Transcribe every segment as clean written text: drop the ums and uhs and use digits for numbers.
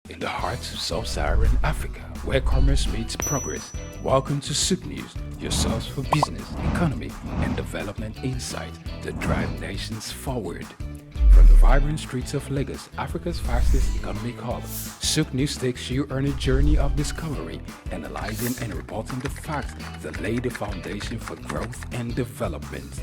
in the heart of sub-Saharan Africa, where commerce meets progress. Welcome to SOUQ News, your source for business, economy, and development insight that drive nations forward. From the vibrant streets of Lagos, Africa's fastest economic hub, SOUQ News takes you on a journey of discovery, analyzing and reporting the facts that lay the foundation for growth and development.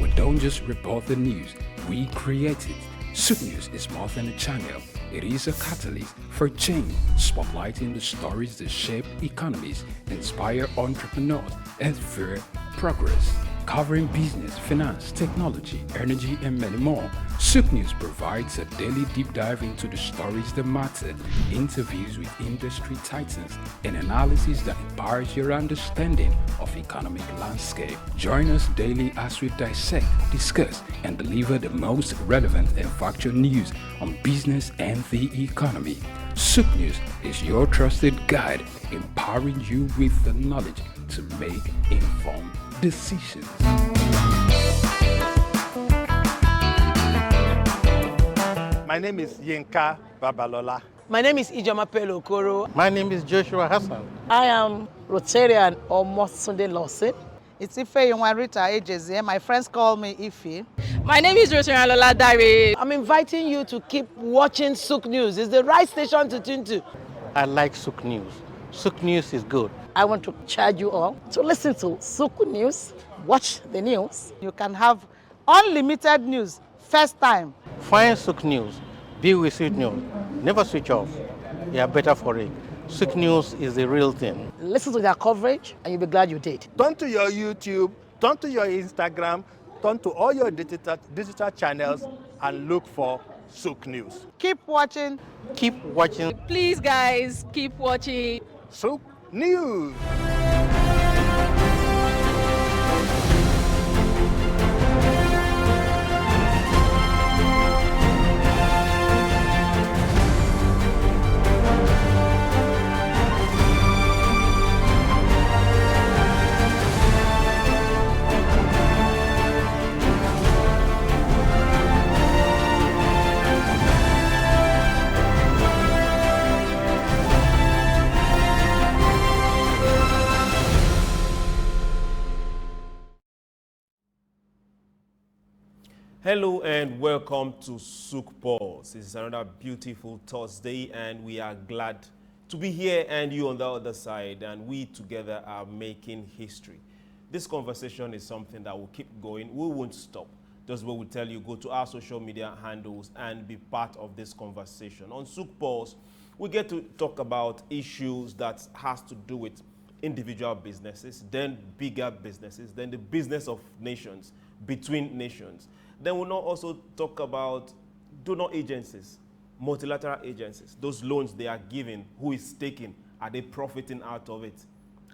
We don't just report the news, we create it. SOUQ News is more than a channel. It is a catalyst for change, spotlighting the stories that shape economies, inspire entrepreneurs, and fuel progress. Covering business, finance, technology, energy, and many more, SOUQ News provides a daily deep dive into the stories that matter, interviews with industry titans, and analysis that empowers your understanding of economic landscape. Join us daily as we dissect, discuss, and deliver the most relevant and factual news on business and the economy. SOUQ News is your trusted guide, empowering you with the knowledge to make informed decisions. My name is Yinka Babalola. My name is Ijoma Pelokoro. My name is Joshua Hassan. I am Rotarian or Mosunde Lawson. It's Ife Yunwarita Ejeze. My friends call me Ife. My name is Rotarian Lola Dare. I'm inviting you to keep watching SOUQ News. It's the right station to tune to. I like SOUQ News. SOUQ News is good. I want to charge you all to listen to SOUQ News, watch the news. You can have unlimited news first time. Find SOUQ News. Be with SOUQ News. Never switch off. You are better for it. SOUQ News is the real thing. Listen to their coverage and you'll be glad you did. Turn to your YouTube, turn to your Instagram, turn to all your digital channels and look for SOUQ News. Keep watching. Keep watching. Please, guys, keep watching SOUQ News. Hello and welcome to SOUQ Pulse. This is another beautiful Thursday and we are glad to be here and you on the other side, and we together are making history. This conversation is something that will keep going. We won't stop. Just what we tell you, go to our social media handles and be part of this conversation. On SOUQ Pulse, we get to talk about issues that has to do with individual businesses, then bigger businesses, then the business of nations, between nations. Then we'll now also talk about donor agencies, multilateral agencies, those loans they are giving, who is taking, are they profiting out of it?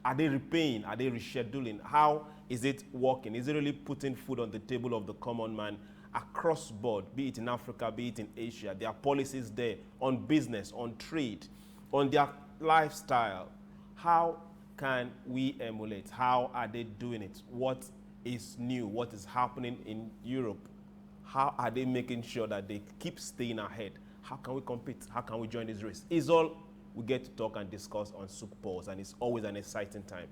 Are they repaying? Are they rescheduling? How is it working? Is it really putting food on the table of the common man across board, be it in Africa, be it in Asia? There are policies there on business, on trade, on their lifestyle. How can we emulate? How are they doing it? What is new? What is happening in Europe? How are they making sure that they keep staying ahead? How can we compete? How can we join this race? It's all we get to talk and discuss on SOUQ Pulse, and it's always an exciting time.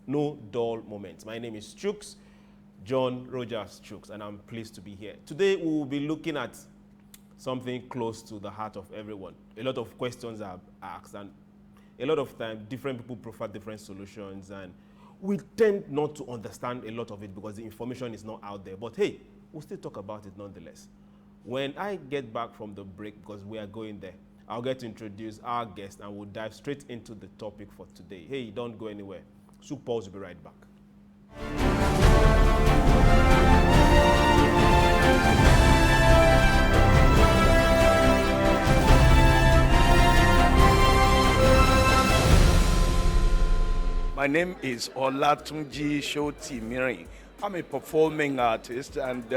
No dull moments. My name is Chuks, John-Rogers Chuks, and I'm pleased to be here. Today, we will be looking at something close to the heart of everyone. A lot of questions are asked, and a lot of time, different people prefer different solutions, and we tend not to understand a lot of it because the information is not out there. But hey, we'll still talk about it nonetheless. When I get back from the break, because we are going there, I'll get to introduce our guest and we'll dive straight into the topic for today. Hey, don't go anywhere. SOUQ Pulse will be right back. My name is Olatunji Shoti Miri. I'm a performing artist and,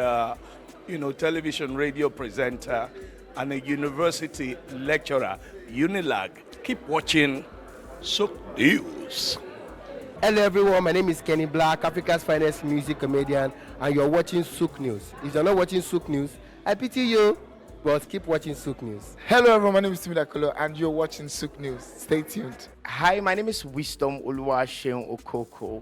television radio presenter and a university lecturer, Unilag. Keep watching SOUQ News. Hello everyone, my name is Kenny Black, Africa's finest music comedian, and you're watching SOUQ News. If you're not watching SOUQ News, I pity you. But keep watching SOUQ News. Hello everyone, my name is Timmy Dakolo and you're watching SOUQ News. Stay tuned. Hi, my name is Wisdom Oluwaseun Okoko,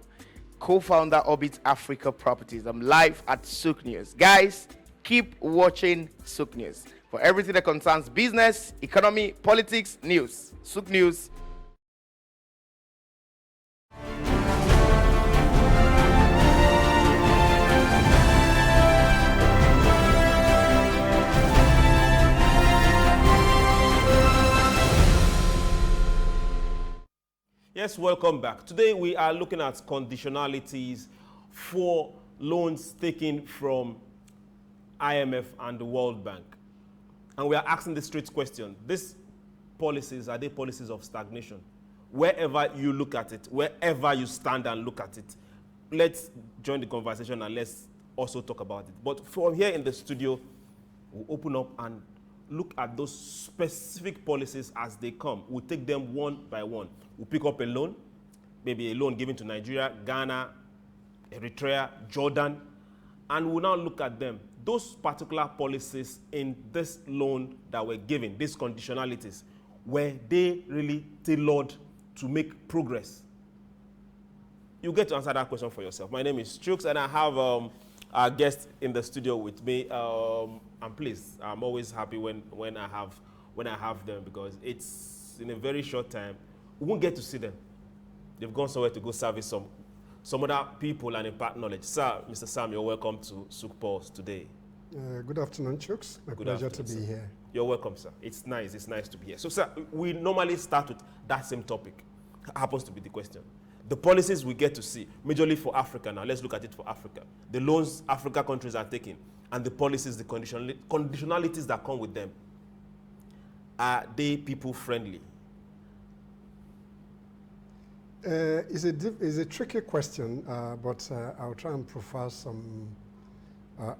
co-founder Orbit Africa Properties. I'm live at SOUQ News. Guys, keep watching SOUQ News for everything that concerns business, economy, politics, news. SOUQ News. Yes, welcome back. Today we are looking at conditionalities for loans taken from IMF and the World Bank. And we are asking the straight question. These policies, are they policies of stagnation? Wherever you look at it, wherever you stand and look at it, let's join the conversation and let's also talk about it. But from here in the studio, we'll open up and look at those specific policies as they come. We'll take them one by one. We'll pick up a loan, maybe a loan given to Nigeria, Ghana, Eritrea, Jordan, and we'll now look at them. Those particular policies in this loan that were given, these conditionalities, were they really tailored to make progress? You get to answer that question for yourself. My name is Chuks, and I have our guest in the studio with me. I'm pleased. I'm always happy when I have them because it's in a very short time. We won't get to see them. They've gone somewhere to go service some other people and impart knowledge. Sir, Mr. Sam, you're welcome to SOUQ PULSE today. Good afternoon, Chuks. My pleasure to be here. You're welcome, sir. It's nice to be here. So, sir, we normally start with that same topic. Happens to be the question. The policies we get to see, majorly for Africa now, let's look at it for Africa. The loans Africa countries are taking and the policies, the conditionalities that come with them, are they people-friendly? It's a tricky question, but I'll try and prefer some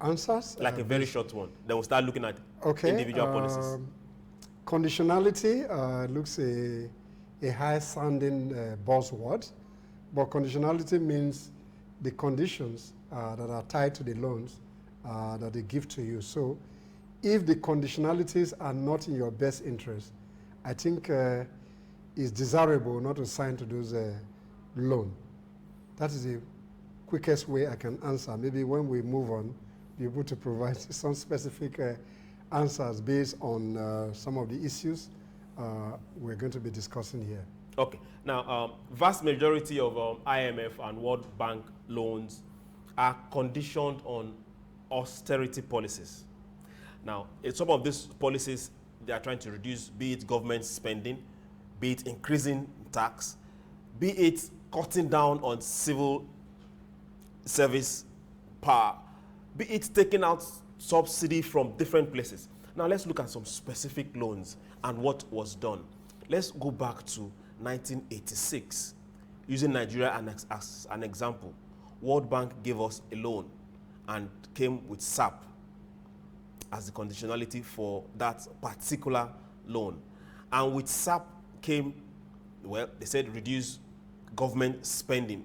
answers. Like a very short one. Then we'll start looking at individual policies. Conditionality looks a high-sounding buzzword, but conditionality means the conditions that are tied to the loans that they give to you. So if the conditionalities are not in your best interest, I think it's desirable not to sign to those loan. That is the quickest way I can answer. Maybe when we move on, be able to provide some specific answers based on some of the issues we're going to be discussing here. Okay. Now, vast majority of IMF and World Bank loans are conditioned on austerity policies. Now, in some of these policies, they are trying to reduce, be it government spending, be it increasing tax, be it cutting down on civil service power, be it taking out subsidy from different places. Now let's look at some specific loans and what was done. Let's go back to 1986, using Nigeria as an example. World Bank gave us a loan and came with SOUQ as the conditionality for that particular loan. And with SOUQ came, well, they said reduce government spending.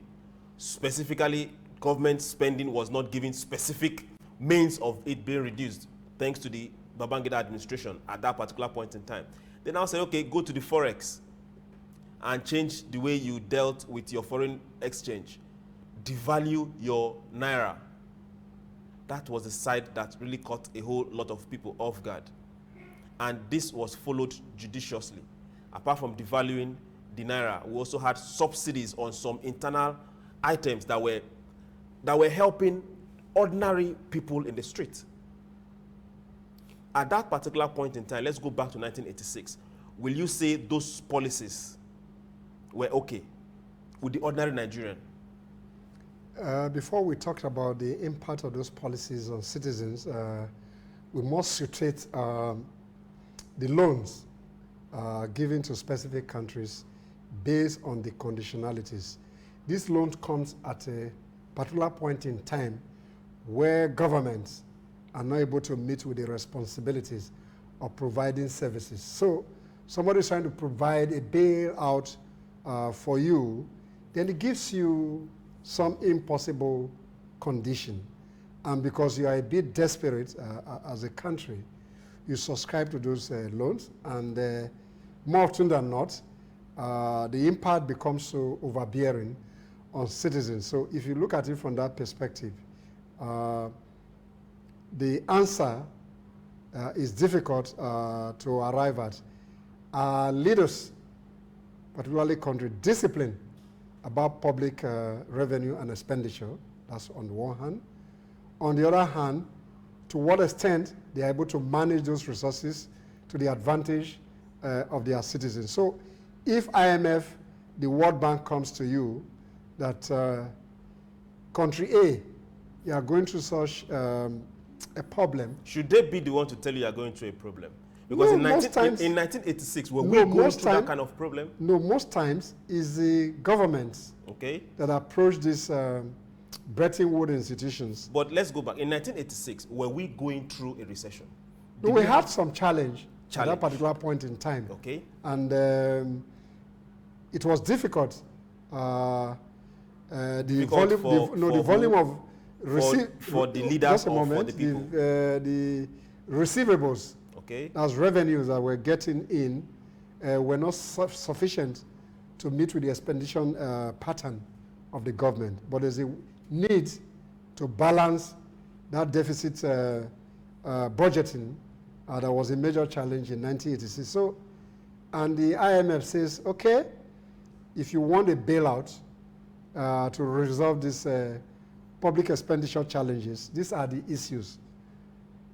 Specifically, government spending was not given specific means of it being reduced, thanks to the Babangida administration at that particular point in time. They now say, okay, go to the Forex and change the way you dealt with your foreign exchange. Devalue your Naira. That was the side that really caught a whole lot of people off guard. And this was followed judiciously. Apart from devaluing the Naira, we also had subsidies on some internal items that were helping ordinary people in the street. At that particular point in time, let's go back to 1986. Will you say those policies were okay with the ordinary Nigerian? Before we talked about the impact of those policies on citizens, we must situate the loans given to specific countries based on the conditionalities. This loan comes at a particular point in time where governments are not able to meet with the responsibilities of providing services. So somebody is trying to provide a bailout for you, then it gives you some impossible condition. And because you are a bit desperate as a country, you subscribe to those loans, and more often than not, the impact becomes so overbearing on citizens. So if you look at it from that perspective, the answer is difficult to arrive at. Leaders, particularly country, discipline about public revenue and expenditure. That's on the one hand. On the other hand, to what extent they are able to manage those resources to the advantage of their citizens. So if IMF, the World Bank comes to you that country A, you are going through such a problem. Should they be the one to tell you are going through a problem? Because no, in 1986, were we going through that kind of problem? No, most times is the governments that approach these Bretton Woods institutions. But let's go back. In 1986, were we going through a recession? No, we had some challenge at that particular point in time. Okay. And it was difficult. The volume of for the leaders or for the people. The receivables, as revenues that were getting in, were not sufficient to meet with the expenditure pattern of the government. But there's a need to balance that deficit budgeting. That was a major challenge in 1986. So, and the IMF says, okay, if you want a bailout to resolve these public expenditure challenges, these are the issues.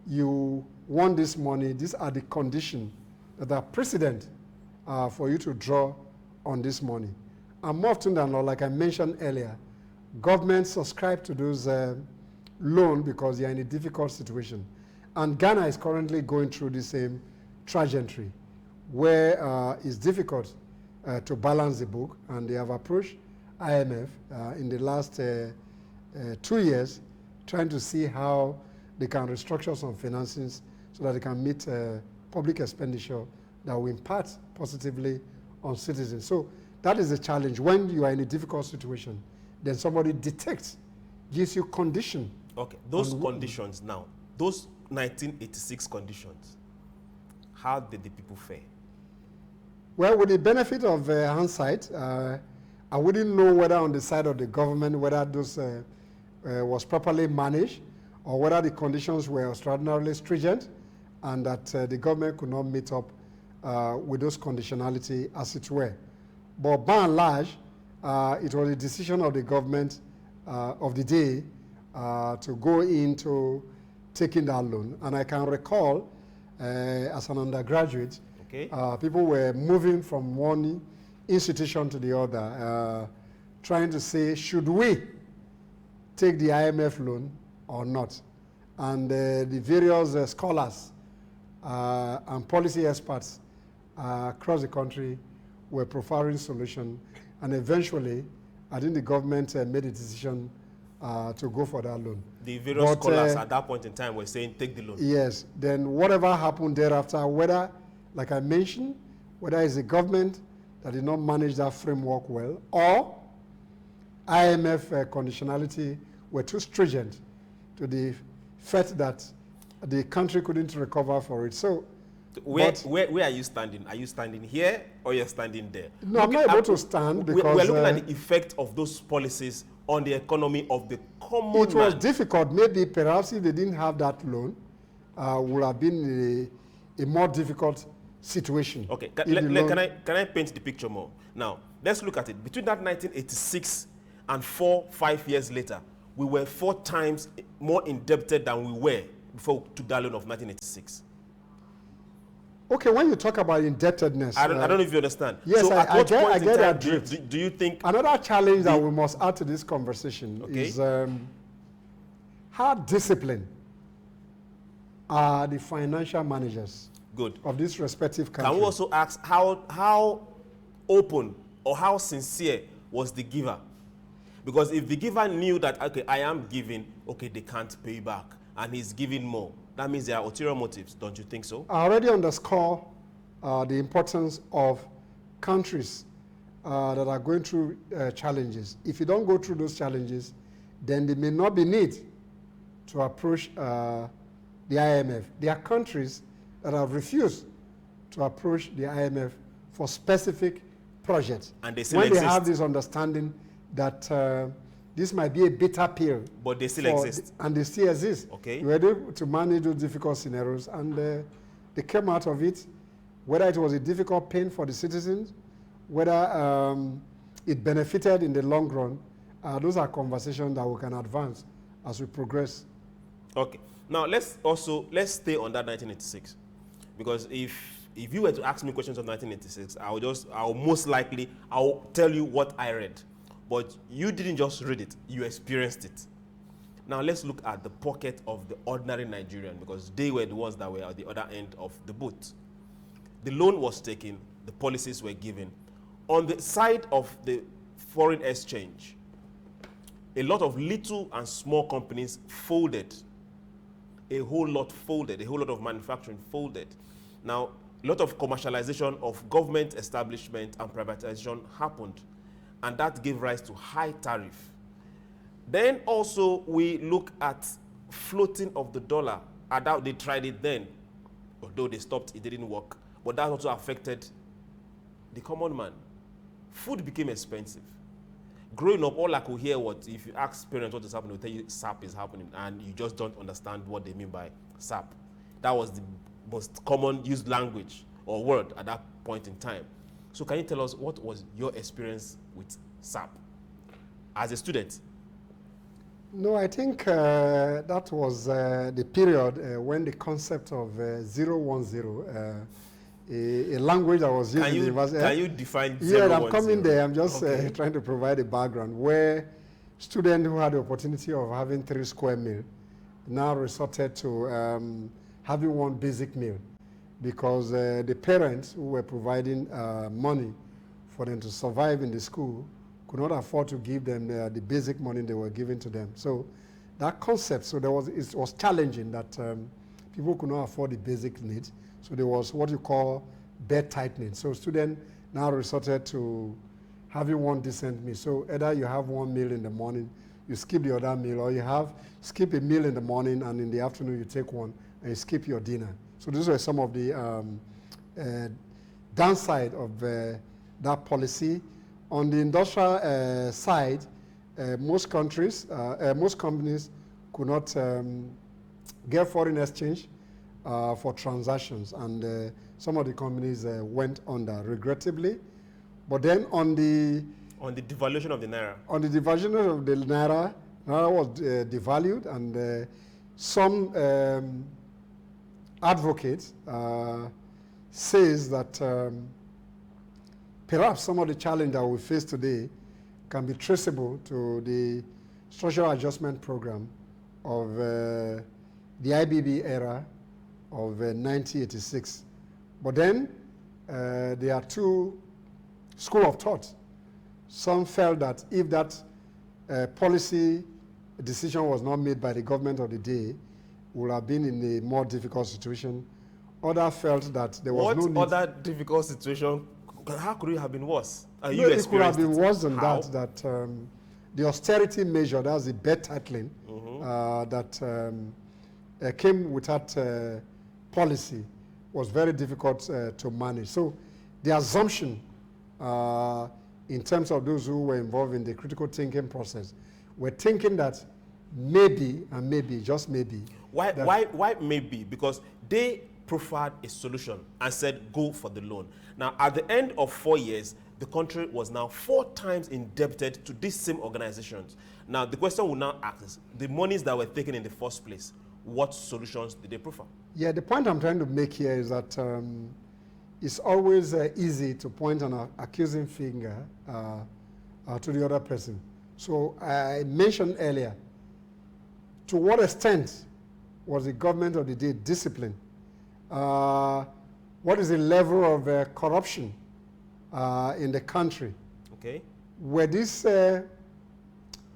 You want this money, these are the conditions that are precedent for you to draw on this money. And more often than not, like I mentioned earlier, governments subscribe to those loans because they are in a difficult situation. And Ghana is currently going through the same trajectory where it's difficult to balance the book, and they have approached IMF in the last 2 years trying to see how they can restructure some finances so that they can meet public expenditure that will impact positively on citizens. So that is the challenge. When you are in a difficult situation, then somebody detects, gives you condition. Okay, those conditions now, those 1986 conditions, how did the people fare? Well, with the benefit of hindsight, I wouldn't know whether on the side of the government, whether those was properly managed or whether the conditions were extraordinarily stringent and that the government could not meet up with those conditionality as it were. But by and large, it was a decision of the government of the day to go into taking that loan. And I can recall, as an undergraduate, people were moving from one institution to the other, trying to say, should we take the IMF loan or not? And the various scholars and policy experts across the country were profiling solutions. And eventually, I think the government made a decision to go for that loan. The various scholars at that point in time were saying, take the loan. Yes. Then whatever happened thereafter, whether, like I mentioned, whether it's the government that did not manage that framework well, or IMF conditionality were too stringent to the fact that the country couldn't recover for it. So, where are you standing? Are you standing here or you're standing there? No, I'm not able to stand because we're looking at the effect of those policies on the economy of the common man. It was difficult. Maybe perhaps if they didn't have that loan, would have been a more difficult situation. Okay, can I paint the picture more? Now, let's look at it. Between that 1986 and 4-5 years later, we were 4 times more indebted than we were before we took that loan of 1986. Okay, when you talk about indebtedness... I don't know if you understand. Yes, so I get that drift. Do you think... Another challenge that we must add to this conversation is how disciplined are the financial managers of these respective countries? Can we also ask how open or how sincere was the giver? Because if the giver knew that, okay, I am giving, okay, they can't pay back, and he's giving more, that means there are ulterior motives, don't you think so? I already underscore the importance of countries that are going through challenges. If you don't go through those challenges, then there may not be need to approach the IMF. There are countries that have refused to approach the IMF for specific projects. And they still when exist. They have this understanding that this might be a bitter pill. But they still exist. And they still exist. Okay. We were able to manage those difficult scenarios, and they came out of it, whether it was a difficult pain for the citizens, whether it benefited in the long run. Those are conversations that we can advance as we progress. Okay. Now let's stay on that 1986, because if you were to ask me questions of 1986, I'll tell you what I read, but you didn't just read it, you experienced it. Now let's look at the pocket of the ordinary Nigerian, because they were the ones that were at the other end of the boat. The loan was taken, the policies were given. On the side of the foreign exchange, a lot of little and small companies folded. A whole lot folded. A whole lot of manufacturing folded. Now, a lot of commercialization of government establishment and privatization happened, and that gave rise to high tariff. Then also we look at floating of the dollar. They tried it then, although they stopped, it didn't work. But that also affected the common man. Food became expensive. Growing up, all I could hear was, if you ask parents what is happening, they'll tell you SAP is happening, and you just don't understand what they mean by SAP. That was the most common used language or word at that point in time. So can you tell us what was your experience with SAP as a student? No, I think that was the period when the concept of 010, a language that was used in the university. Can you define 010? Yeah, I'm coming there. I'm just trying to provide a background where students who had the opportunity of having 3 square meals now resorted to having one basic meal, because the parents who were providing money for them to survive in the school could not afford to give them the basic money they were giving to them. So that concept, it was challenging that people could not afford the basic needs. So there was what you call bed tightening. So students now resorted to having one decent meal. So either you have one meal in the morning, you skip the other meal, or you skip a meal in the morning, and in the afternoon you take one and you skip your dinner. So these were some of the downside of that policy. On the industrial side, most companies could not get foreign exchange for transactions, and some of the companies went under, regrettably. But then on the devaluation of the naira. On the devaluation of the naira was devalued, and some advocates says that perhaps some of the challenge that we face today can be traceable to the structural adjustment program of the IBB era of 1986. But then there are 2 schools of thought. Some felt that if that policy decision was not made by the government of the day, we would have been in a more difficult situation. Others felt that there was no need. What other difficult situation? How could it have been worse? No, it could have been worse than that. The austerity measure, that's the bed tightening, that came with that policy, was very difficult to manage. So the assumption in terms of those who were involved in the critical thinking process were thinking that maybe, and maybe, just maybe. Why maybe? Because they proffered a solution and said, go for the loan. Now, at the end of 4 years, the country was now 4 times indebted to these same organizations. Now, the question will now ask is, the monies that were taken in the first place, what solutions did they prefer? Yeah, the point I'm trying to make here is that it's always easy to point an accusing finger to the other person. So I mentioned earlier, to what extent was the government of the day disciplined? What is the level of corruption in the country? Okay. Were this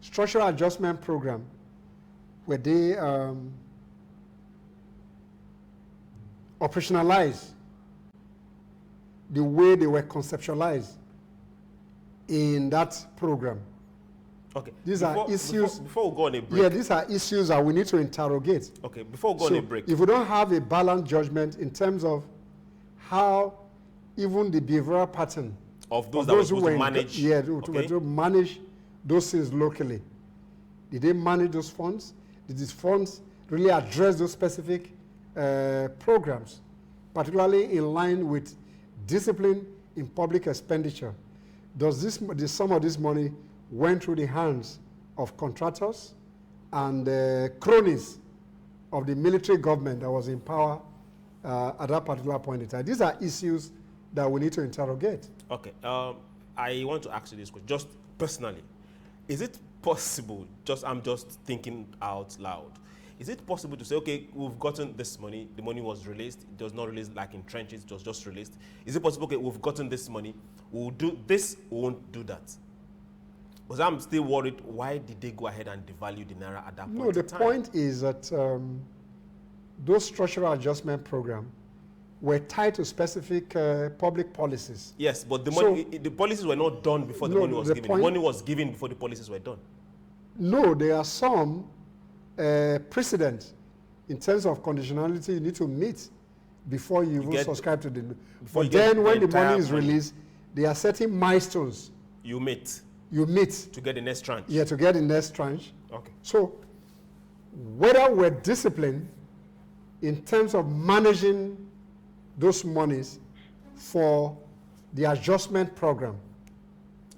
structural adjustment program, were they operationalized the way they were conceptualized in that program? Okay. These are issues. Before we go on a break. Yeah, these are issues that we need to interrogate. Okay, before we go on a break. If we don't have a balanced judgment in terms of how even the behavioral pattern of those who were manage, to manage those things locally. Did they manage those funds? Did these funds really address those specific programs, particularly in line with discipline in public expenditure? Does some of this money went through the hands of contractors and cronies of the military government that was in power at that particular point in time? These are issues that we need to interrogate. Okay, I want to ask you this question, just personally. Is it possible, I'm just thinking out loud, is it possible to say, okay, we've gotten this money, the money was released, it was not released like in trenches, it was just released. Is it possible, okay, we've gotten this money, we'll do this, we won't do that? Because I'm still worried, why did they go ahead and devalue the Naira at that point? No, the point is that those structural adjustment programs were tied to specific public policies. Yes, but the policies were not done before the money was given. The money was given before the policies were done. No, there are some precedents in terms of conditionality you need to meet before you even subscribe to the. But then when the money is released, there are certain milestones. You meet. To get the next tranche. Yeah, to get the next tranche. Okay. So whether we're disciplined in terms of managing those monies for the adjustment program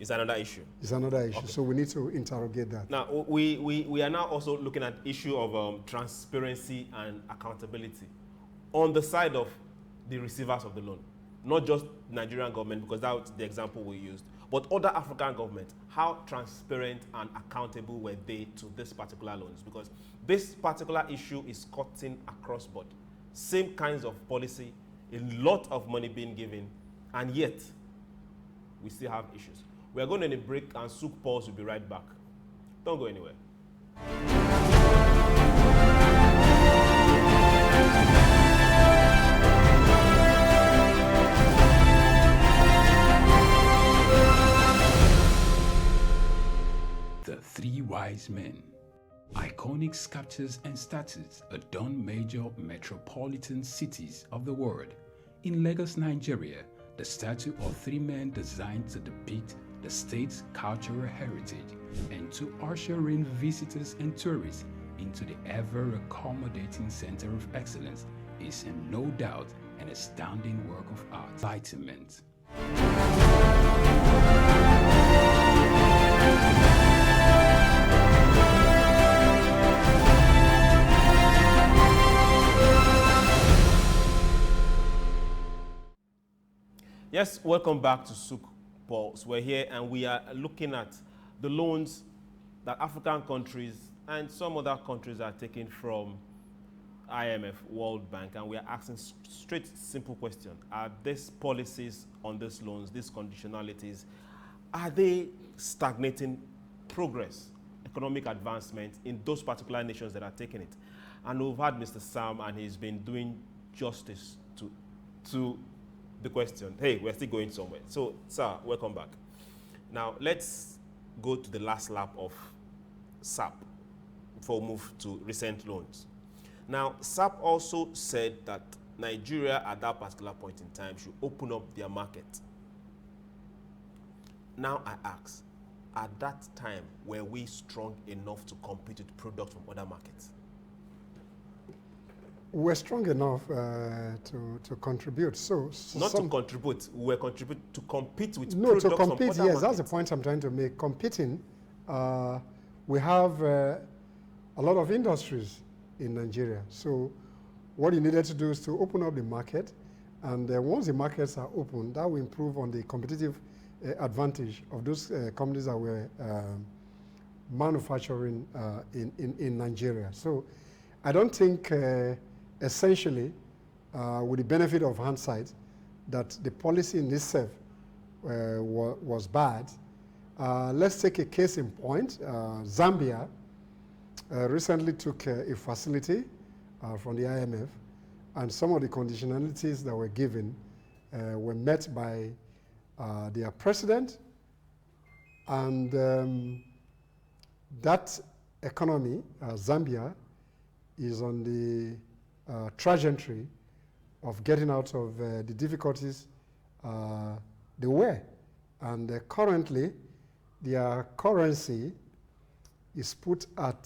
is another issue. It's another issue. Okay. So we need to interrogate that. Now, we are now also looking at issue of transparency and accountability on the side of the receivers of the loan. Not just Nigerian government, because that's the example we used, but other African governments. How transparent and accountable were they to this particular loans? Because this particular issue is cutting across board. Same kinds of policy, a lot of money being given, and yet we still have issues. We are going on a break, and SOUQ Pulse will be right back. Don't go anywhere. The Three Wise Men. Iconic sculptures and statues adorn major metropolitan cities of the world. In Lagos, Nigeria, the statue of three men designed to depict the state's cultural heritage and to usher in visitors and tourists into the ever-accommodating center of excellence is in no doubt an astounding work of art. Enlightenment. Yes, welcome back to SOUQ Pulse. We're here and we are looking at the loans that African countries and some other countries are taking from IMF, World Bank, and we are asking straight, simple question. Are these policies on these loans, these conditionalities, are they stagnating progress, economic advancement in those particular nations that are taking it? And we've had Mr. Sam, and he's been doing justice to the question. Hey, we're still going somewhere. So, sir, welcome back. Now, let's go to the last lap of SOUQ before we move to recent loans. Now, SOUQ also said that Nigeria at that particular point in time should open up their market. Now I ask, at that time, were we strong enough to compete with products from other markets? We're strong enough to contribute. Not to contribute, we're contribute to compete with products from other markets. Yes, that's the point I'm trying to make. Competing, we have a lot of industries in Nigeria. So what you needed to do is to open up the market, and once the markets are open, that will improve on the competitive advantage of those companies that were manufacturing in Nigeria. So I don't think essentially, with the benefit of hindsight, that the policy in itself was bad. Let's take a case in point. Zambia recently took a facility from the IMF, and some of the conditionalities that were given were met by their president and that economy, Zambia, is on the trajectory of getting out of the difficulties they were. And currently, their currency is put at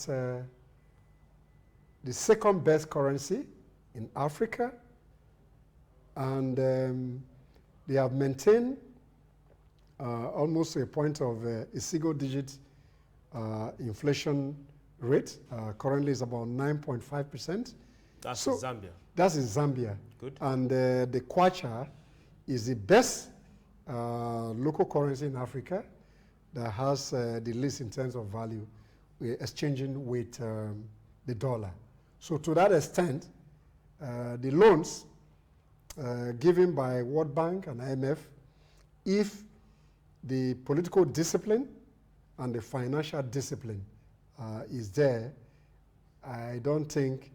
the second best currency in Africa. And they have maintained almost a point of a single-digit inflation rate. Currently, it's about 9.5%. That's in Zambia. That's in Zambia. Good. And the kwacha is the best local currency in Africa that has the least in terms of value, exchanging with the dollar. So to that extent, the loans given by World Bank and IMF, if the political discipline and the financial discipline is there, I don't think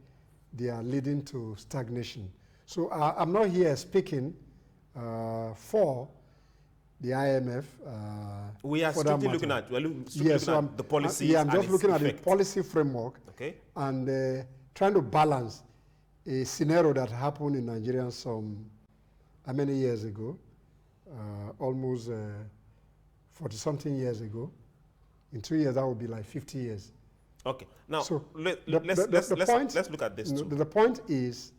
they are leading to stagnation. So I'm not here speaking for the IMF. We are strictly looking at, the policy. Yeah, I'm just looking at the policy framework, okay, and trying to balance a scenario that happened in Nigeria some, how many years ago? Almost 40-something years ago. In 2 years, that would be like 50 years. Okay. Now, so let's look at this too. The point is,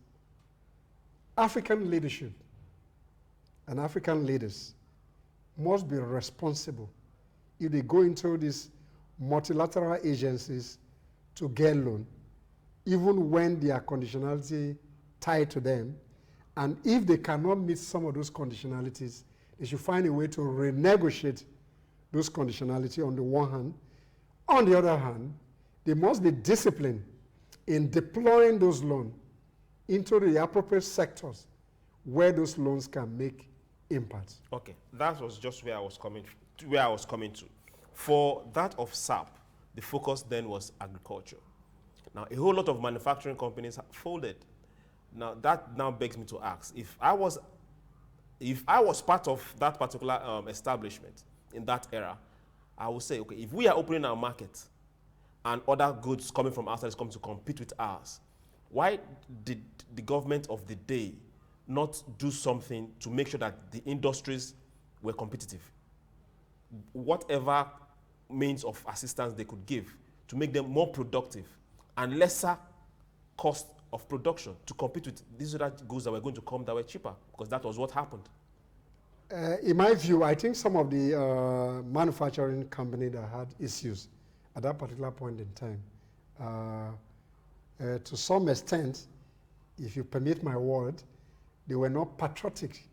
African leadership and African leaders must be responsible if they go into these multilateral agencies to get loan, even when there are conditionality tied to them. And if they cannot meet some of those conditionalities, they should find a way to renegotiate those conditionality on the one hand. On the other hand, they must be disciplined in deploying those loans into the appropriate sectors where those loans can make impact. Okay, that was just where I was coming to. For that of SOUQ, the focus then was agriculture. Now, a whole lot of manufacturing companies have folded. Now, that now begs me to ask, if I was part of that particular establishment in that era, I would say, okay, if we are opening our market and other goods coming from outside is coming to compete with ours, why did the government of the day not do something to make sure that the industries were competitive? Whatever means of assistance they could give to make them more productive and lesser cost of production to compete with these other goods that were going to come that were cheaper, because that was what happened. In my view, I think some of the manufacturing companies that had issues at that particular point in time, to some extent, if you permit my word, they were not patriotic,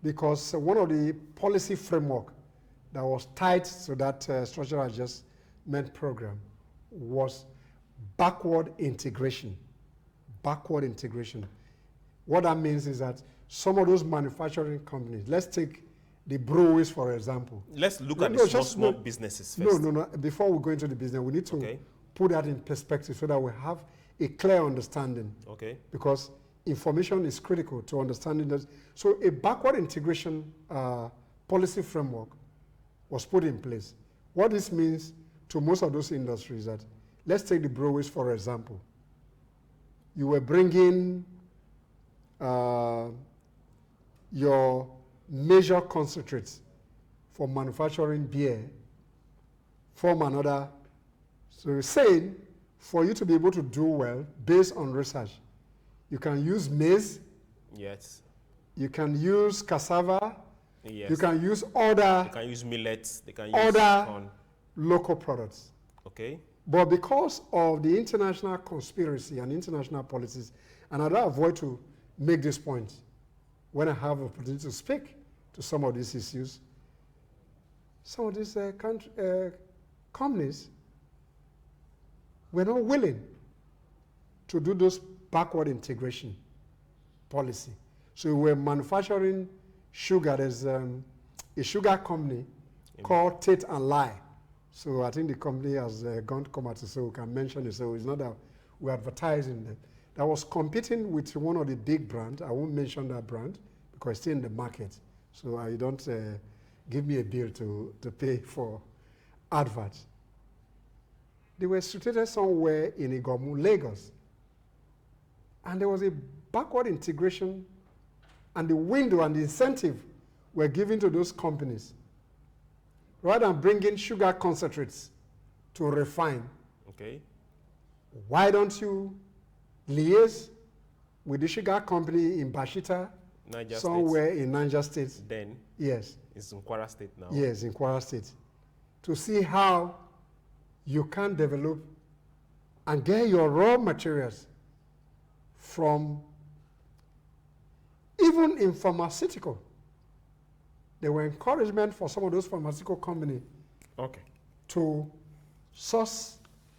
because one of the policy framework that was tied to that structural adjustment program was backward integration. Backward integration. What that means is that some of those manufacturing companies, let's take the breweries, for example. Let's look at the small businesses first. No. Before we go into the business, we need to put that in perspective so that we have a clear understanding. Okay. Because information is critical to understanding that. So a backward integration policy framework was put in place. What this means to most of those industries that, let's take the breweries, for example. You were bringing your major concentrates for manufacturing beer from another. So you're saying, for you to be able to do well based on research, you can use maize. Yes. You can use cassava. Yes. You can use other. They can use millets. They can use other corn. Local products. Okay. But because of the international conspiracy and international policies, and I don't avoid to make this point when I have the opportunity to speak to some of these issues, some of these companies were not willing to do those backward integration policy. So we were manufacturing sugar. There's a sugar company called Tate and Lye. So I think the company has gone to come out, so we can mention it. So it's not that we're advertising them. That was competing with one of the big brands. I won't mention that brand because it's still in the market. So I don't give me a bill to pay for adverts. They were situated somewhere in Igomu, Lagos. And there was a backward integration, and the window and the incentive were given to those companies. Rather than bringing sugar concentrates to refine, okay, why don't you liaise with the sugar company in Bashita, Niger somewhere State. in Niger State? Then yes, it's in Kwara State now. Yes, in Kwara State, to see how you can develop and get your raw materials from, even in pharmaceutical. There were encouragement for some of those pharmaceutical companies to source.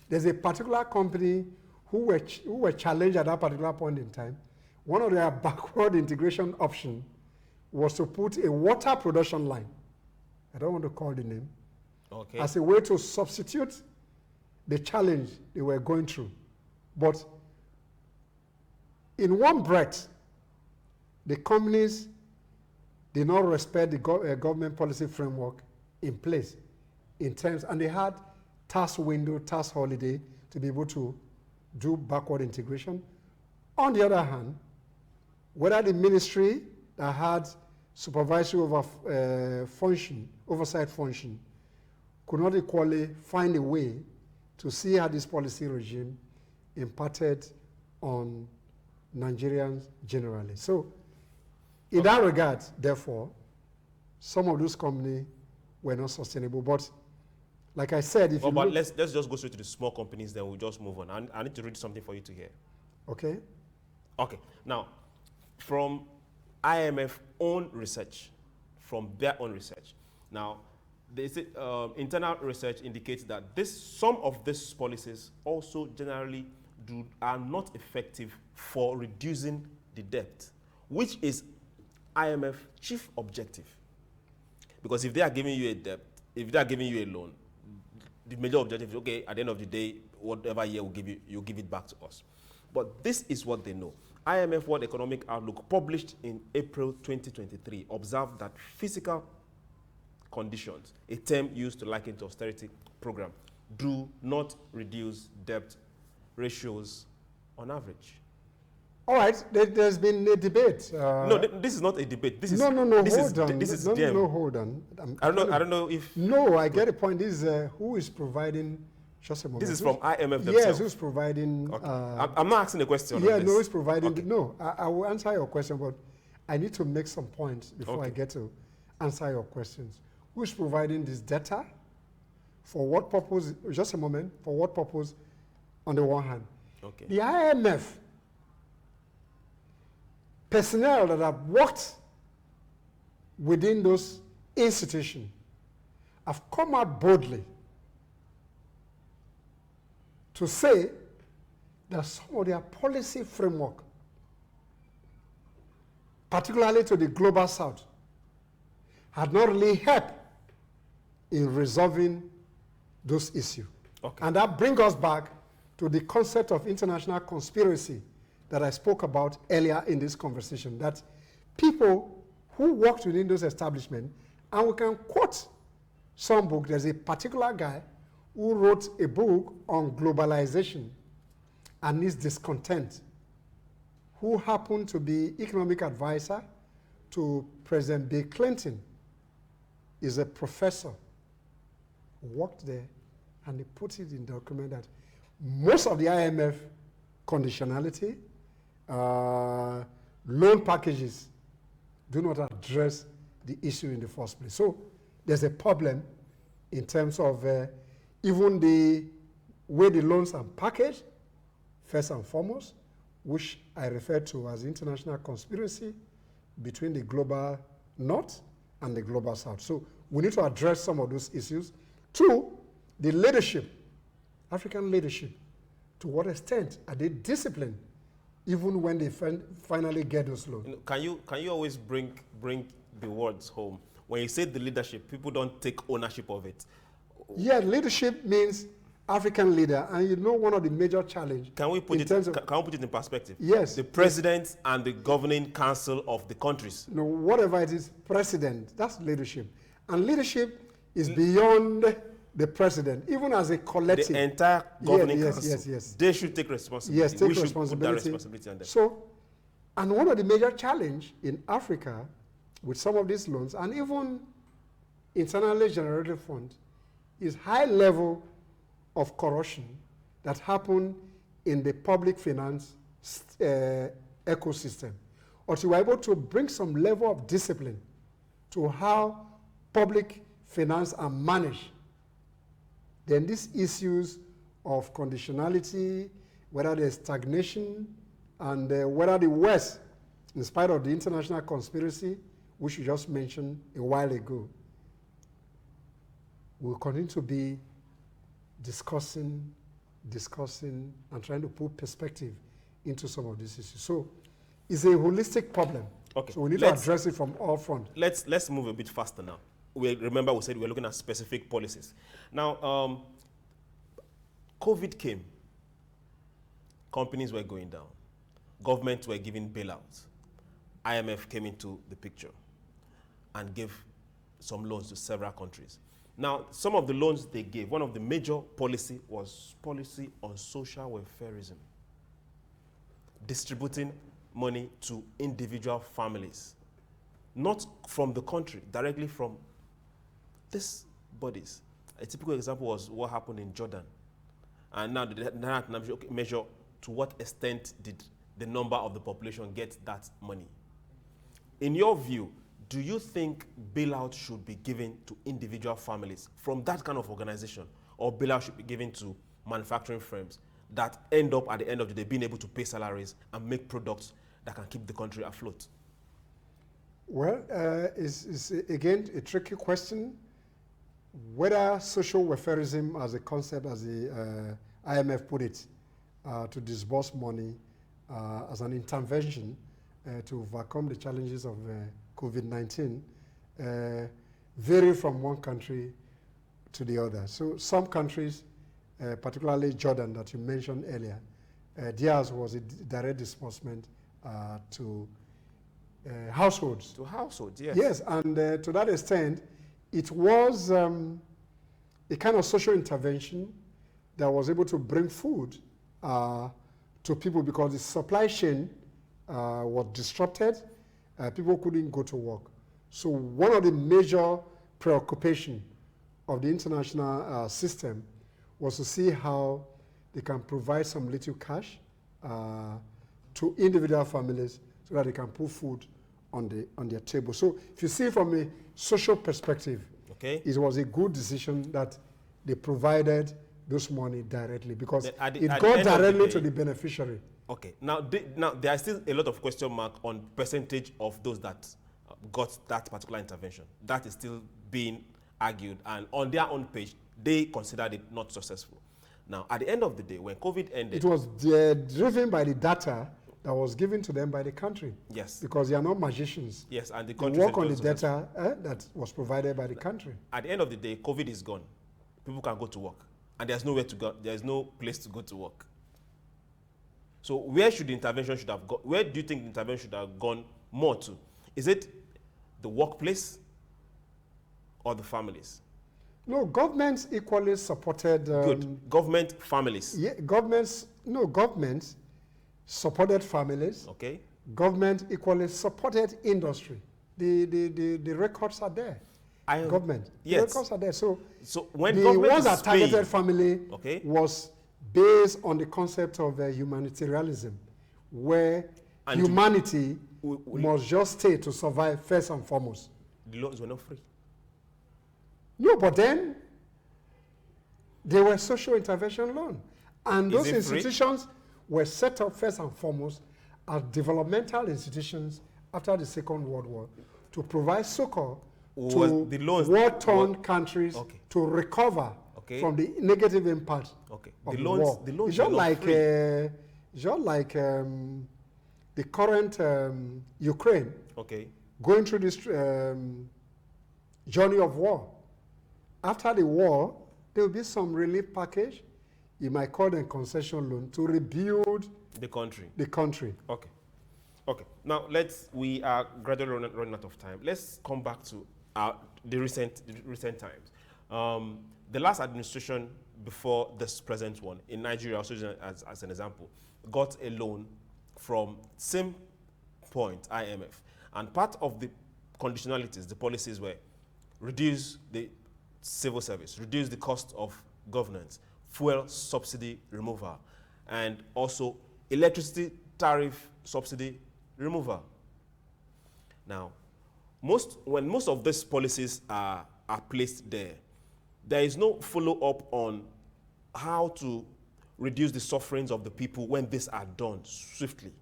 There's a particular company who were challenged at that particular point in time. One of their backward integration options was to put a water production line, I don't want to call the name, as a way to substitute the challenge they were going through. But in one breath, the companies did not respect the government policy framework in place in terms, and they had task window, task holiday to be able to do backward integration. On the other hand, whether the ministry that had supervisory oversight function could not equally find a way to see how this policy regime impacted on Nigerians generally. So in that regard, therefore, some of those companies were not sustainable. But like I said, if but let's just go straight to the small companies, then we'll just move on. I need to read something for you to hear. Okay. Okay. Now, from IMF own research, from their own research. Now, they say, internal research indicates that some of these policies also generally are not effective for reducing the debt, which is IMF chief objective. Because if they are giving you a debt, if they are giving you a loan, the major objective is, okay, at the end of the day, whatever year we'll give you, you give it back to us. But this is what they know. IMF World Economic Outlook, published in April 2023, observed that physical conditions, a term used to liken to austerity program, do not reduce debt ratios on average. All right, there's been a debate. No, this is not a debate. This is hold on. no, hold on. I don't know if. No, I get a point. This is who is providing. Just a moment. This is from IMF themselves. Yes, who's providing? Okay. I'm not asking a question. Yeah, on this. no, who's providing? Okay. No, I will answer your question, but I need to make some points before I get to answer your questions. Who's providing this data? For what purpose? Just a moment. For what purpose? On the one hand, the IMF personnel that have worked within those institutions have come out boldly to say that some of their policy framework, particularly to the global south, had not really helped in resolving those issues. And that brings us back to the concept of international conspiracy that I spoke about earlier in this conversation, that people who worked within those establishments, and we can quote some book. There's a particular guy who wrote a book on globalization and his discontent, who happened to be economic advisor to President Bill Clinton, is a professor who worked there, and he put it in the document that most of the IMF conditionality, loan packages do not address the issue in the first place. So there's a problem in terms of even the way the loans are packaged, first and foremost, which I refer to as international conspiracy between the global north and the global south. So we need to address some of those issues. Two, the leadership, African leadership. To what extent are they disciplined even when they finally get those loans? Can you always bring the words home? When you say the leadership, people don't take ownership of it. Yeah, leadership means African leader, and you know one of the major challenges. Can we put it in perspective? Yes. The president and the governing council of the countries. No, whatever it is, president, that's leadership. And leadership is beyond the president, even as a collective. The entire governing council. Yes. They should take responsibility. Yes, take we responsibility. Should put that responsibility on them. So, and one of the major challenge in Africa with some of these loans, and even internally generated funds, is high level of corruption that happen in the public finance ecosystem. Or to be able to bring some level of discipline to how public finance are managed, then these issues of conditionality, whether there's stagnation, and whether the West, in spite of the international conspiracy, which you just mentioned a while ago, will continue to be discussing, and trying to put perspective into some of these issues. So it's a holistic problem. Okay. So we need to address it from all fronts. Let's move a bit faster now. Remember we said we're looking at specific policies. Now, COVID came. Companies were going down. Governments were giving bailouts. IMF came into the picture and gave some loans to several countries. Now, some of the loans they gave, one of the major policy was policy on social welfareism, distributing money to individual families, not from the country, directly from these bodies. A typical example was what happened in Jordan. And now they have to measure to what extent did the number of the population get that money. In your view, do you think bailout should be given to individual families from that kind of organization, or bailout should be given to manufacturing firms that end up at the end of the day being able to pay salaries and make products that can keep the country afloat? Well, it's again a tricky question. Whether social welfareism as a concept, as the IMF put it, to disburse money as an intervention to overcome the challenges of COVID-19, vary from one country to the other. So some countries, particularly Jordan that you mentioned earlier, theirs was a direct disbursement to households. To households, yes. Yes, and to that extent, it was a kind of social intervention that was able to bring food to people because the supply chain was disrupted. People couldn't go to work. So one of the major preoccupations of the international system was to see how they can provide some little cash to individual families so that they can put food on their table. So if you see from a social perspective, okay, it was a good decision that they provided those money directly because it got directly to the beneficiary. Okay. Now there are still a lot of question mark on percentage of those that got that particular intervention. That is still being argued, and on their own page, they considered it not successful. Now, at the end of the day, when COVID ended, it was driven by the data that was given to them by the country. Yes. Because they are not magicians. Yes, and the they country work on the data that was provided by the country. At the end of the day, COVID is gone. People can go to work, and there's nowhere to go. There's no place to go to work. So where should the intervention should have gone? Where do you think the intervention should have gone more to? Is it the workplace or the families? No, governments equally supported. Good. Government, families. Yeah, governments supported families. Okay. Government equally supported industry. The records are there. Government. Yes. The records are there. So when the government ones that targeted family okay, was based on the concept of humanitarianism, where and humanity must just stay to survive first and foremost. The loans were not free. No, but then they were social intervention loans. And those institutions were set up first and foremost as developmental institutions after the Second World War to provide succor to war-torn countries to recover from the negative impact of the war. The loans it's just like the current Ukraine going through this journey of war. After the war, there will be some relief package. You might call them concession loan to rebuild the country. Okay. Okay. Now we are gradually running out of time. Let's come back to the recent times. The last administration before this present one in Nigeria, also as an example, got a loan from same point, IMF. And part of the conditionalities, the policies were reduce the civil service, reduce the cost of governance, fuel subsidy removal, and also electricity tariff subsidy removal. Now, when most of these policies are placed there, there is no follow-up on how to reduce the sufferings of the people when these are done swiftly.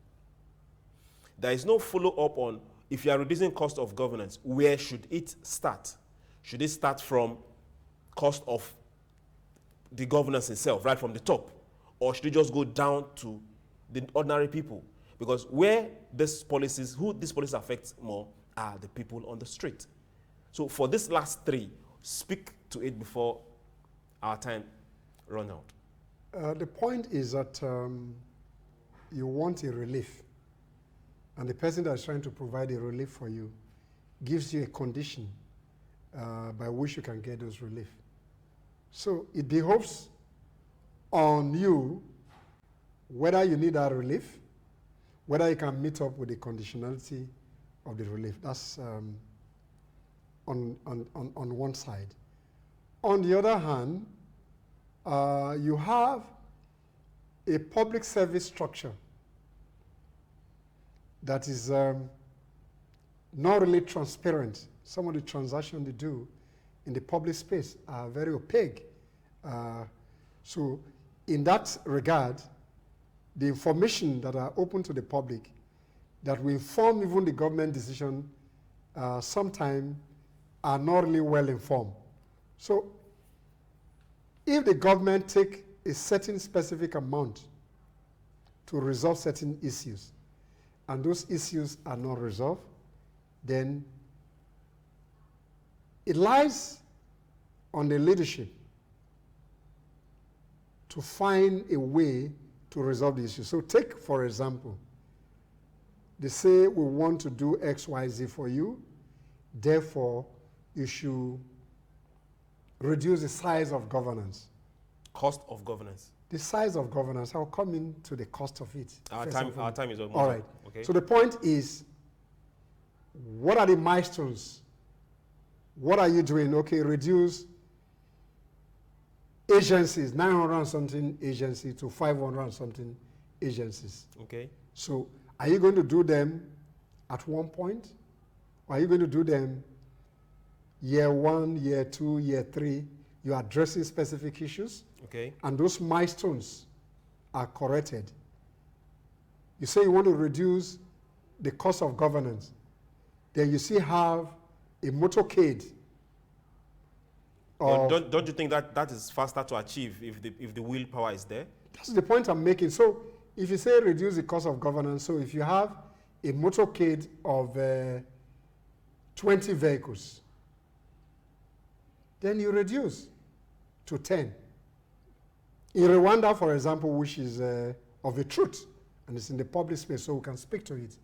There is no follow-up on, if you are reducing cost of governance, where should it start? Should it start from cost of the governance itself, right from the top? Or should it just go down to the ordinary people? Because who these policies affect more are the people on the street. So for this last three, speak to it before our time run out. The point is that you want a relief, and the person that is trying to provide a relief for you gives you a condition by which you can get those relief. So it behoves on you whether you need that relief, whether you can meet up with the conditionality of the relief. That's on one side. On the other hand, you have a public service structure that is not really transparent. Some of the transactions they do in the public space are very opaque. So in that regard, the information that are open to the public that will inform even the government decision sometimes are not really well informed. So if the government take a certain specific amount to resolve certain issues, and those issues are not resolved, then it lies on the leadership to find a way to resolve the issue. So take, for example, they say we want to do X, Y, Z for you, therefore you should reduce the size of governance. Cost of governance. The size of governance, I'll come into the cost of it. Our time is almost all right. up. Okay. So the point is, what are the milestones? What are you doing? Okay, reduce agencies, 900 and something agencies to 500 and something agencies. Okay. So are you going to do them at one point? Or are you going to do them year 1, year 2, year 3? You're addressing specific issues. Okay. And those milestones are corrected. You say you want to reduce the cost of governance. Then you still have a motorcade. Don't you think that is faster to achieve if the willpower is there? That's the point I'm making. So if you say reduce the cost of governance, so if you have a motorcade of 20 vehicles, then you reduce to 10. In Rwanda, for example, which is of a truth, and it's in the public space, so we can speak to it,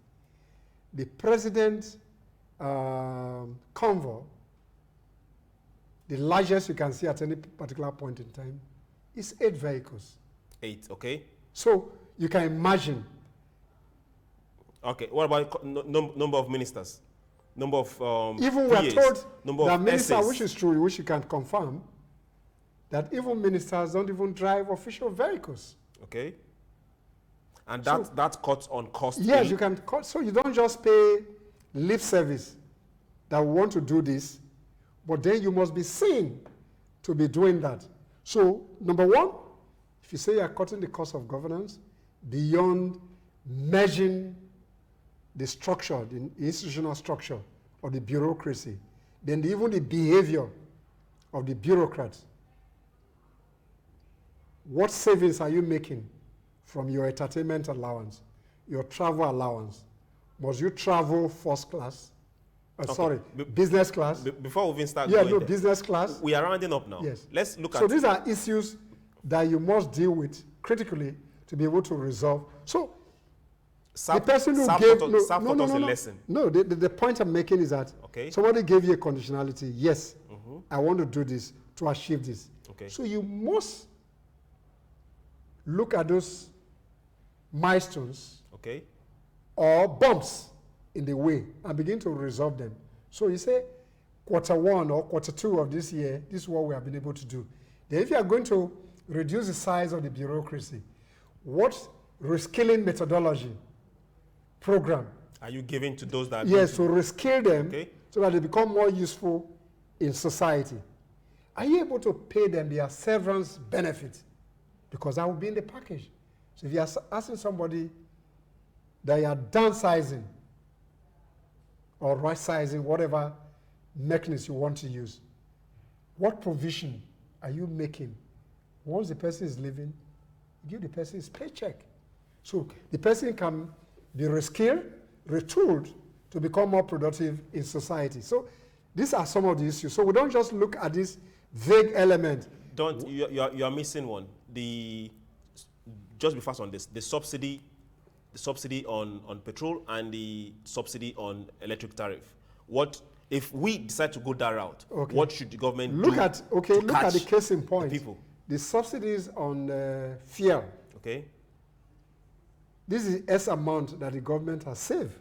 the president convoy, the largest you can see at any particular point in time, is 8 vehicles. 8, okay. So you can imagine. Okay, what about number of ministers? Number of even we are told that minister, essays. which is true, which you can confirm, that even ministers don't even drive official vehicles. Okay. And that cuts on cost. Yes, you can cut. So you don't just pay lip service that we want to do this, but then you must be seen to be doing that. So number one, if you say you are cutting the cost of governance beyond merging the structure, the institutional structure of the bureaucracy, then even the behavior of the bureaucrats. What savings are you making from your entertainment allowance, your travel allowance? Must you travel first class? Okay. Sorry, business class? Before we even start going there, business class. We are rounding up now. Yes. Let's look at. So these are issues that you must deal with critically to be able to resolve. So the person who gave a lesson. No, the point I'm making is that somebody gave you a conditionality. Yes, I want to do this, to achieve this. Okay. So you must look at those milestones Okay. or bumps in the way and begin to resolve them. So you say Q1 or Q2 of this year, this is what we have been able to do. Then if you are going to reduce the size of the bureaucracy, what reskilling methodology program are you giving to those that... Yes, to reskill them okay. so that they become more useful in society. Are you able to pay them their severance benefit? Because that will be in the package. So if you are asking somebody that you are downsizing or right-sizing, whatever mechanism you want to use, what provision are you making? Once the person is leaving, give the person his paycheck. So the person can be reskilled, retooled to become more productive in society. So these are some of the issues. So we don't just look at this vague element. You are missing one. Just be fast on this. The subsidy on petrol and the subsidy on electric tariff. What if we decide to go that route? Okay. What should the government look do? At the case in point. The subsidies on fuel. Okay. This is the S amount that the government has saved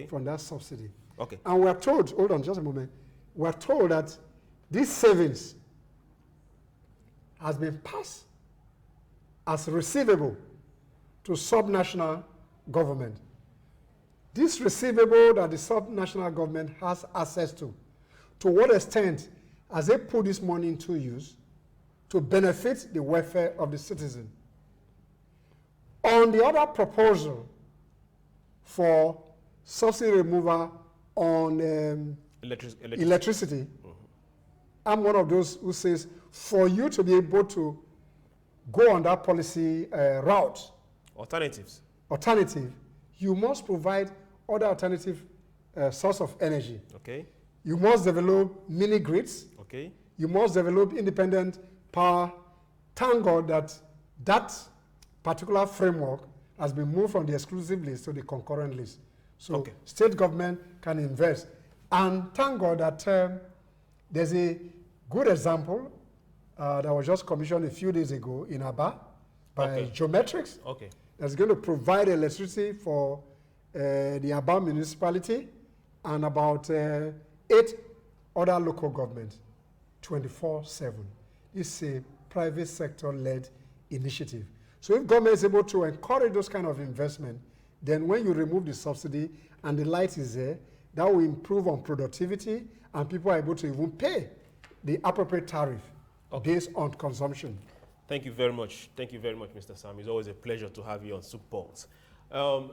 from that subsidy. Okay. And we are told, hold on just a moment, we are told that these savings has been passed as receivable to subnational government. This receivable that the subnational government has access to what extent has they put this money into use to benefit the welfare of the citizen? On the other proposal for subsidy removal on electricity, I'm one of those who says for you to be able to go on that policy route, alternative, you must provide other alternative source of energy. Okay. You must develop mini grids. Okay. You must develop independent power. Thank God that particular framework has been moved from the exclusive list to the concurrent list. So state government can invest. And thank God that there's a good example that was just commissioned a few days ago in Aba by Geometrics. Okay. That's going to provide electricity for the Aba municipality and about 8 other local governments, 24/7. It's a private sector-led initiative. So if government is able to encourage those kind of investment, then when you remove the subsidy and the light is there, that will improve on productivity and people are able to even pay the appropriate tariff based on consumption. Thank you very much. Thank you very much, Mr. Sam. It's always a pleasure to have you on SOUQ PULSE.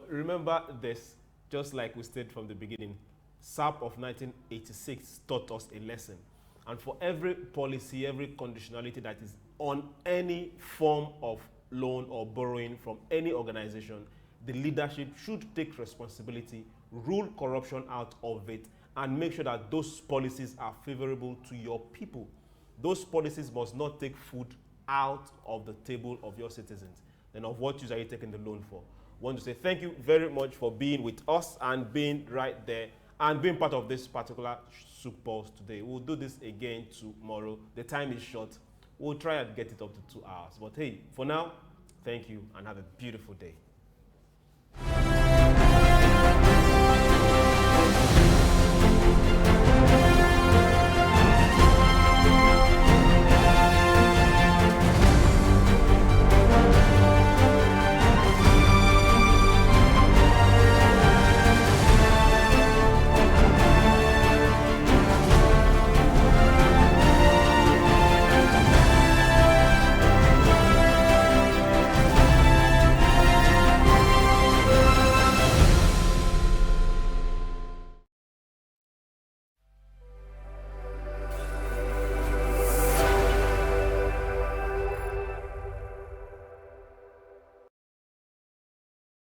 Remember this, just like we said from the beginning, SAP of 1986 taught us a lesson. And for every policy, every conditionality that is on any form of loan or borrowing from any organization, the leadership should take responsibility, rule corruption out of it, and make sure that those policies are favorable to your people. Those policies must not take food out of the table of your citizens. Then of what use are you taking the loan for? I want to say thank you very much for being with us and being right there and being part of this particular SOUQ PULSE today. We'll do this again tomorrow. The time is short. We'll try and get it up to 2 hours. But hey, for now, thank you and have a beautiful day.